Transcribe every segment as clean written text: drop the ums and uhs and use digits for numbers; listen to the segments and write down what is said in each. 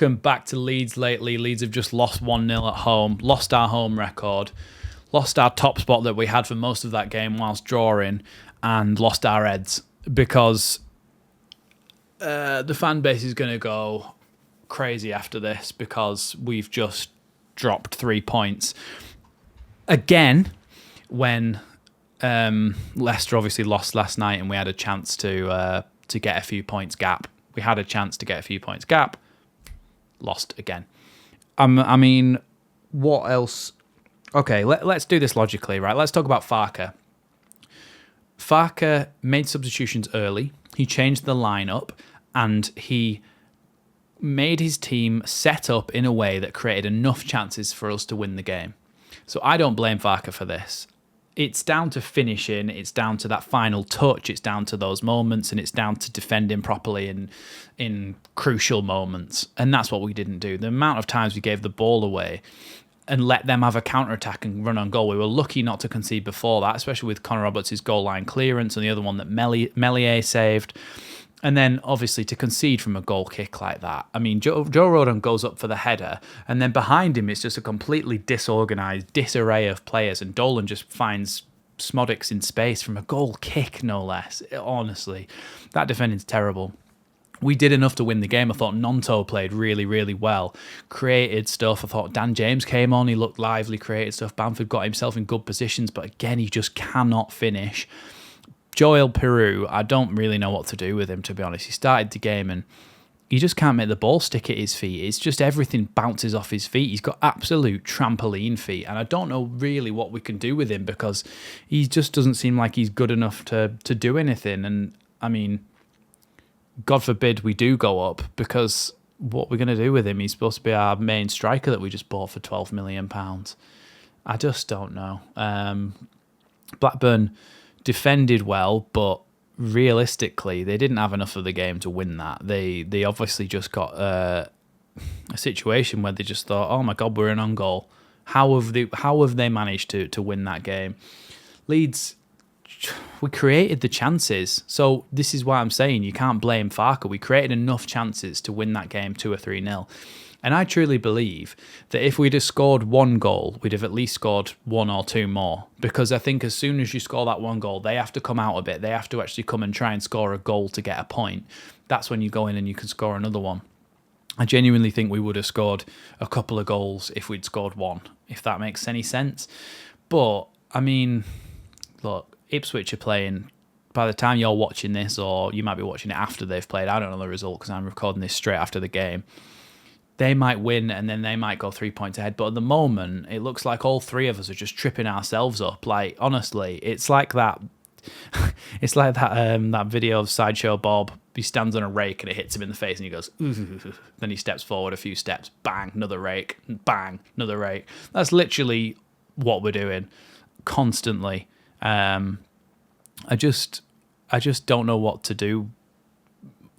Welcome back to Leeds Lately. Leeds have just lost 1-0 at home, lost our home record, lost our top spot that we had for most of that game whilst drawing, and lost our heads because the fan base is going to go crazy after this because we've just dropped 3 points. Again, when Leicester obviously lost last night and we had a chance to get a few points gap. We had a chance to get a few points gap. Lost again. I mean, what else? Okay, let's do this logically, right? Let's talk about Farke. Farke made substitutions early. He changed the lineup and he made his team set up in a way that created enough chances for us to win the game. So I don't blame Farke for this. It's down to finishing, it's down to that final touch, it's down to those moments, and it's down to defending properly in crucial moments. And that's what we didn't do. The amount of times we gave the ball away and let them have a counter-attack and run on goal. We were lucky not to concede before that, especially with Connor Roberts' goal line clearance and the other one that Meslier saved. And then, obviously, to concede from a goal kick like that. I mean, Joe Rodon goes up for the header, and then behind him it's just a completely disorganised disarray of players, and Dolan just finds Smodics in space from a goal kick, no less. Honestly, that defending's terrible. We did enough to win the game. I thought Nonto played really, really well. Created stuff. I thought Dan James came on. He looked lively, created stuff. Bamford got himself in good positions, but again, he just cannot finish. Joel Peru, I don't really know what to do with him, to be honest. He started the game and he just can't make the ball stick at his feet. It's just everything bounces off his feet. He's got absolute trampoline feet, and I don't know really what we can do with him because he just doesn't seem like he's good enough to do anything. And, I mean, God forbid we do go up, because what we're going to do with him? He's supposed to be our main striker that we just bought for £12 million. I just don't know. Blackburn defended well, but realistically, they didn't have enough of the game to win that. They obviously just got a situation where they just thought, oh my God, we're in on goal. How have they managed to win that game? Leeds, we created the chances. So this is why I'm saying you can't blame Farke. We created enough chances to win that game 2 or 3-0. And I truly believe that if we'd have scored one goal, we'd have at least scored 1 or 2 more. Because I think as soon as you score that one goal, they have to come out a bit. They have to actually come and try and score a goal to get a point. That's when you go in and you can score another one. I genuinely think we would have scored a couple of goals if we'd scored one, if that makes any sense. But, I mean, look, Ipswich are playing. By the time you're watching this, or you might be watching it after they've played, I don't know the result because I'm recording this straight after the game. They might win and then they might go 3 points ahead. But at the moment, it looks like all three of us are just tripping ourselves up. Like, honestly, it's like that. It's like that video of Sideshow Bob. He stands on a rake and it hits him in the face and he goes, ooh. Then he steps forward a few steps, bang, another rake, bang, another rake. That's literally what we're doing constantly. I just don't know what to do.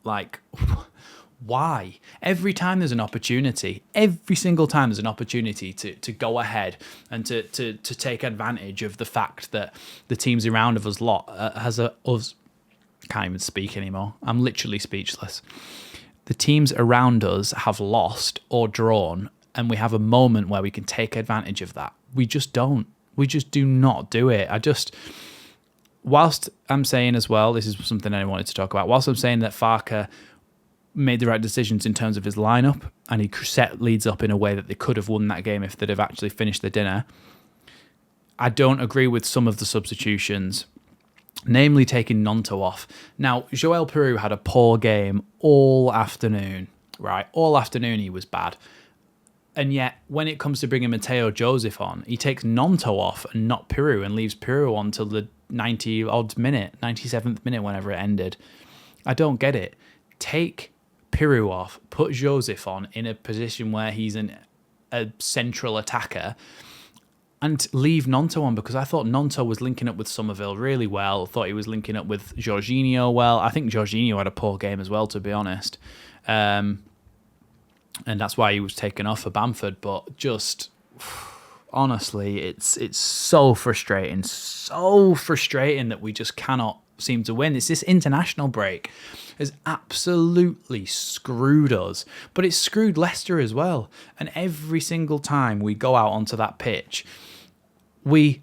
Like, why? Every time there's an opportunity, every single time there's an opportunity to go ahead and to take advantage of the fact that the teams around of us can't even speak anymore. I'm literally speechless. The teams around us have lost or drawn, and we have a moment where we can take advantage of that. We just don't. We just do not do it. Whilst I'm saying as well, this is something I wanted to talk about, whilst I'm saying that Farke made the right decisions in terms of his lineup and he set Leeds up in a way that they could have won that game if they'd have actually finished the dinner, I don't agree with some of the substitutions, namely taking Nonto off. Now, Joel Peru had a poor game all afternoon, right? All afternoon he was bad. And yet, when it comes to bringing Mateo Joseph on, he takes Nonto off and not Peru and leaves Peru on till the 97th minute, whenever it ended. I don't get it. Take Peru off, put Joseph on in a position where he's a central attacker, and leave Nonto on, because I thought Nonto was linking up with Somerville really well. I thought he was linking up with Jorginho well. I think Jorginho had a poor game as well, to be honest. And that's why he was taken off for Bamford. But just, honestly, it's so frustrating that we just cannot seem to win. It's this international break has absolutely screwed us, but it's screwed Leicester as well. And every single time we go out onto that pitch, we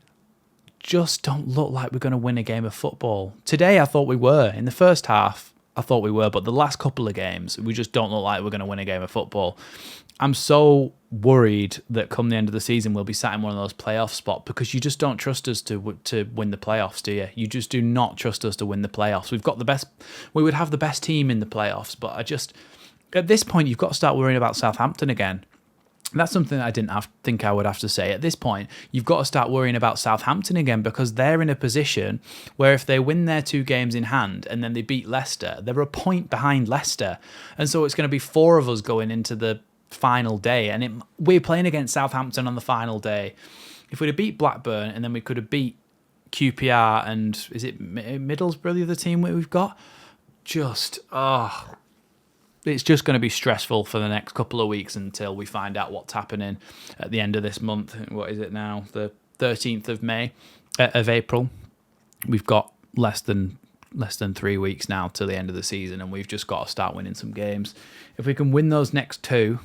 just don't look like we're going to win a game of football. Today, I thought we were. In the first half, I thought we were, but the last couple of games, we just don't look like we're going to win a game of football. I'm so worried that come the end of the season, we'll be sat in one of those playoff spots, because you just don't trust us to win the playoffs, do you? You just do not trust us to win the playoffs. We would have the best team in the playoffs, but at this point, you've got to start worrying about Southampton again. That's something I didn't think I would have to say. At this point, you've got to start worrying about Southampton again, because they're in a position where if they win their 2 games in hand and then they beat Leicester, they're a point behind Leicester. And so it's going to be 4 of us going into the final day. And we're playing against Southampton on the final day. If we'd have beat Blackburn and then we could have beat QPR and is it Middlesbrough, the other team we've got? It's just going to be stressful for the next couple of weeks until we find out what's happening at the end of this month. What is it now? The 13th of April. We've got less than 3 weeks now to the end of the season, and we've just got to start winning some games. If we can win those next 2,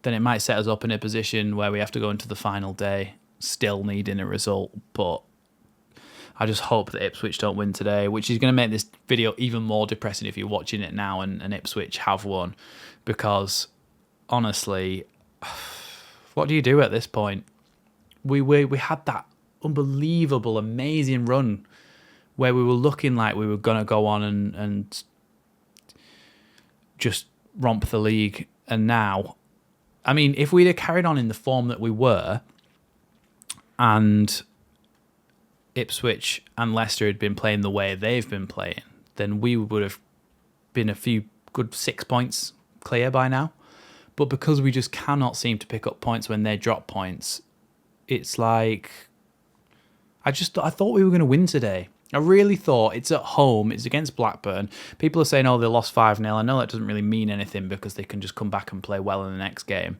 then it might set us up in a position where we have to go into the final day still needing a result. But I just hope that Ipswich don't win today, which is going to make this video even more depressing if you're watching it now and Ipswich have won. Because, honestly, what do you do at this point? We had that unbelievable, amazing run where we were looking like we were going to go on and just romp the league. And now, I mean, if we'd have carried on in the form that we were, and Ipswich and Leicester had been playing the way they've been playing, then we would have been a few good 6 points clear by now. But because we just cannot seem to pick up points when they drop points, it's like I thought we were going to win today. I really thought. It's at home. It's against Blackburn. People are saying, oh, they lost 5-0. I know that doesn't really mean anything because they can just come back and play well in the next game.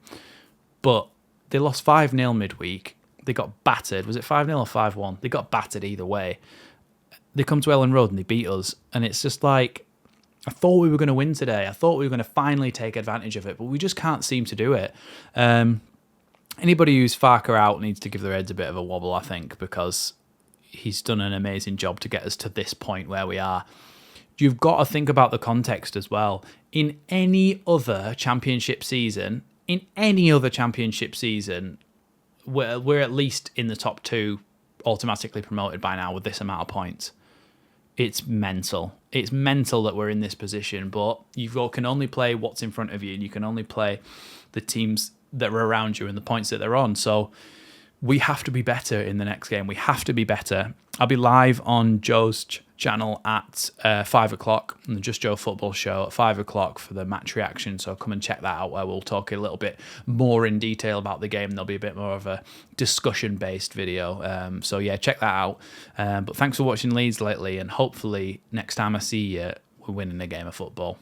But they lost 5-0 midweek. They got battered. Was it 5-0 or 5-1? They got battered either way. They come to Elland Road and they beat us. And it's just like, I thought we were going to win today. I thought we were going to finally take advantage of it, but we just can't seem to do it. Anybody who's Farker out needs to give their heads a bit of a wobble, I think, because he's done an amazing job to get us to this point where we are. You've got to think about the context as well. In any other championship season, we're at least in the top 2, automatically promoted by now with this amount of points. It's mental. It's mental that we're in this position, but you can only play what's in front of you, and you can only play the teams that are around you and the points that they're on. So we have to be better in the next game. We have to be better. I'll be live on Joe's channel at 5 o'clock, on the Just Joe Football Show at 5 o'clock for the match reaction. So come and check that out, where we'll talk a little bit more in detail about the game. There'll be a bit more of a discussion-based video. So yeah, check that out. But thanks for watching Leeds Lately, and hopefully next time I see you, we're winning a game of football.